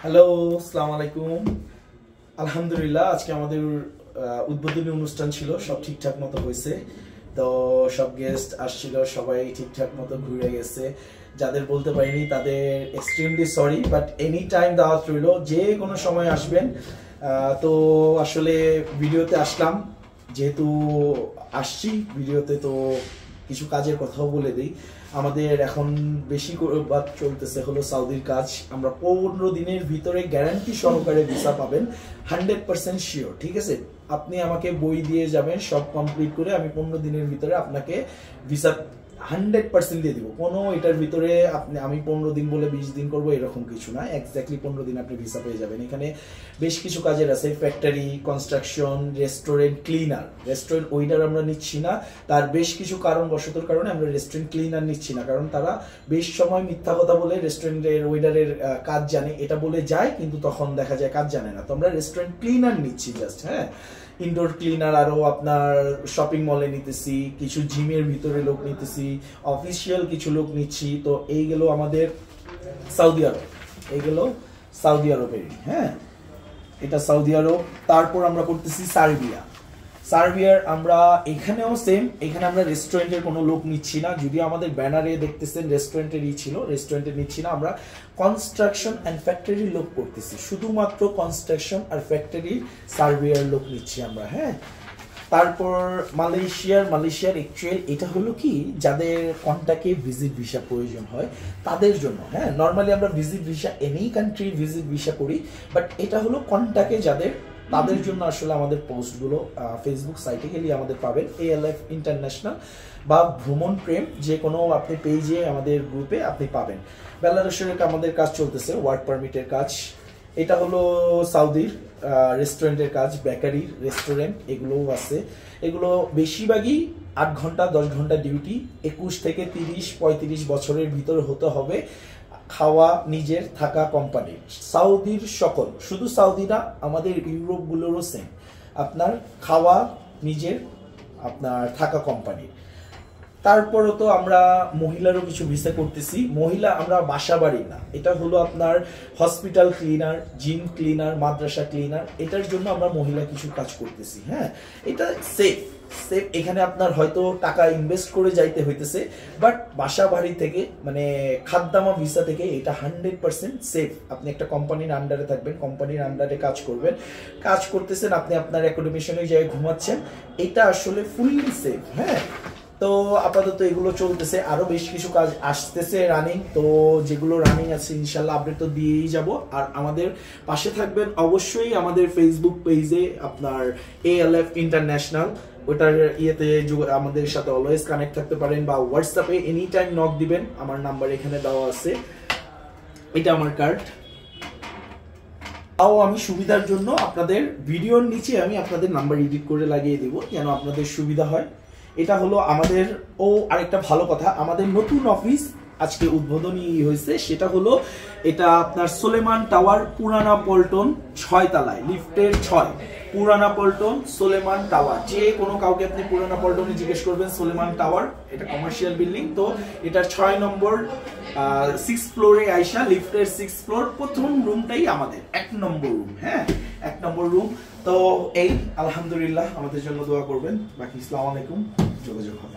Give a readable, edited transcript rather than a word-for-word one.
Hello, আসসালামু আলাইকুম। আলহামদুলিল্লাহ, আজকে আমাদের উদ্বোধনী অনুষ্ঠান ছিল, সব ঠিকঠাক মতো হয়েছে। তো সব গেস্ট আসছিল, সবাই ঠিকঠাক মতো ঘুরে গেছে। যাদের বলতে পারিনি তাদের extremely sorry, but any time দাওয়াত রইল, যে কোনো সময় আসবেন। তো আসলে ভিডিওতে আসলাম, যেহেতু আসছি ভিডিওতে, তো কিছু কাজের কথাও বলে দিই। আমাদের এখন বেশি বাদ চলতেছে হলো সৌদির কাজ। আমরা 15 দিনের ভিতরে গ্যারান্টি সহকারে ভিসা পাবেন, 100% শিওর। ঠিক আছে, আপনি আমাকে বই দিয়ে যাবেন, সব কমপ্লিট করে আমি 15 দিনের ভিতরে আপনাকে ভিসা 100% দিয়ে দিব। কোনো এটার ভিতরে আমি 15 দিন বলে 20 দিন করবো এরকম কিছু না, এক্স্যাক্টলি 15 দিন আপনি ভিসা পেয়ে যাবেন। এখানে বেশ কিছু কাজের আছে, factory, construction, restaurant cleaner. Restaurant waiter আমরা নিচ্ছি না, তার বেশ কিছু কারণবশতর কারণে আমরা রেস্টুরেন্ট ক্লিনার নিচ্ছি না, কারণ তারা বেশ সময় মিথ্যা কথা বলে রেস্টুরেন্টের ওয়েটারের কাজ জানে এটা বলে যায়, কিন্তু তখন দেখা যায় কাজ জানে না। তো আমরা রেস্টুরেন্ট ক্লিনার নিচ্ছি জাস্ট। হ্যাঁ, ইনডোর ক্লিনার আরো আপনার শপিং মলে নিতেছি, কিছু জিমের ভিতরে লোক নিতেছি, অফিসিয়াল কিছু লোক নিচ্ছি। তো এই গেল আমাদের সৌদি আরব, এই গেল সৌদি আরবের। হ্যাঁ, এটা সৌদি আরব। তারপর আমরা করতেছি সার্বিয়া। সার্বিয়ার আমরা এখানেও সেম, এখানে আমরা রেস্টুরেন্টের কোনো লোক নিচ্ছি না, যদিও আমাদের ব্যানারে দেখতেছেন রেস্টুরেন্টেরই ছিল, রেস্টুরেন্টে নিচ্ছি না। আমরা কনস্ট্রাকশন অ্যান্ড ফ্যাক্টরি লোক করতেছি, শুধুমাত্র কনস্ট্রাকশন আর ফ্যাক্টরি সার্বিয়ার লোক নিচ্ছি আমরা। হ্যাঁ, তারপর মালয়েশিয়ার অ্যাকচুয়াল এটা হলো কি, যাদের কন্টাক্টে ভিজিট ভিসা প্রয়োজন হয় তাদের জন্য। হ্যাঁ, নর্মালি আমরা visit visa any country visit visa করি, বাট এটা হলো কন্টাক্টে যাদের, তাদের জন্য আসলে আমাদের পোস্টগুলো ফেসবুক সাইটে গেলে আমাদের পাবেন, ALF ইন্টারন্যাশনাল বা ভ্রমণ প্রেম, যে কোনো আপনি পেজে আমাদের গ্রুপে আপনি পাবেন। বেলারুশের আমাদের কাজ চলতেছে, ওয়ার্ক পারমিটের কাজ। এটা হলো সৌদির রেস্টুরেন্টের কাজ, বেকারি, রেস্টুরেন্ট এগুলোও আছে। এগুলো বেশিরভাগই 8 ঘন্টা 10 ঘন্টা ডিউটি, 21 থেকে 30-35 বছরের ভিতরে হতে হবে। খাওয়া নিজের, থাকা কোম্পানির। সৌদির সকল, শুধু সৌদি না, আমাদের ইউরোপগুলোরও সেম, আপনার খাওয়া নিজের, আপনার থাকা কোম্পানির। তারপরও তো আমরা মহিলারও কিছু ভিসা করতেছি। মহিলা আমরা বাসা বাড়ি না, এটা হলো আপনার হসপিটাল ক্লিনার, জিম ক্লিনার, মাদ্রাসা ক্লিনার, এটার জন্য আমরা মহিলা কিছু কাজ করতেছি। হ্যাঁ, এটা সেফ। এখানে আপনার হয়তো টাকা ইনভেস্ট করে যাইতে হইতেছে, বাট বাসা বাড়ি থেকে মানে খাদ্দামা ভিসা থেকে এটা 100% সেফ। আপনি একটা কোম্পানির আন্ডারে থাকবেন, কোম্পানির আন্ডারে কাজ করবেন, কাজ করতেছেন, আপনি আপনার অ্যাকোমোডেশনে জায়গায় ঘুমাচ্ছেন, এটা আসলে ফুললি সেফ। হ্যাঁ, তো আপাতত এগুলো চলতেছে, আরো বেশ কিছু কাজ আসতেছে রানিং। তো যেগুলো রানিং আছে ইনশাল্লাহ আপডেট তো দিয়েই যাব। আর আমাদের পাশে থাকবেন অবশ্যই আমাদের ফেসবুক পেজে, আপনার ALF ইন্টারন্যাশনাল, ওটার ইয়েতে আমাদের সাথে অলওয়েজ কানেক্ট থাকতে পারেন, বা হোয়াটসঅ্যাপে এনি টাইম নক দিবেন, আমার নাম্বার এখানে দেওয়া আছে, এটা আমার কার্ড। তাও আমি সুবিধার জন্য আপনাদের ভিডিওর নিচে আমি আপনাদের নাম্বার এডিট করে লাগিয়ে দিব, যেন আপনাদের সুবিধা হয়। এটা হলো আমাদের, আরেকটা ভালো কথা, আমাদের নতুন অফিস আজকে উদ্বোধনী হয়েছে, সেটা হলো এটা আপনার সোলেমান টাওয়ার, পুরানা পল্টন, 6 তলায়, লিফটের 6, পুরানা পল্টন সোলেমান টাওয়ার। যে কোনো কাউকে আপনি পুরানা পল্টনে জিজ্ঞেস করবেন সোলেমান টাওয়ার, এটা কমার্শিয়াল বিল্ডিং। তো এটার 6 নম্বর 6 ফ্লোরে আইসা, লিফটের 6 ফ্লোর, প্রথম রুমটাই আমাদের 1 নম্বর রুম। হ্যাঁ, 1 নম্বর রুম। তো এই আলহামদুলিল্লাহ, আমাদের জন্য দোয়া করবেন। বাকি আসসালামু আলাইকুম, যোগাযোগ হবে।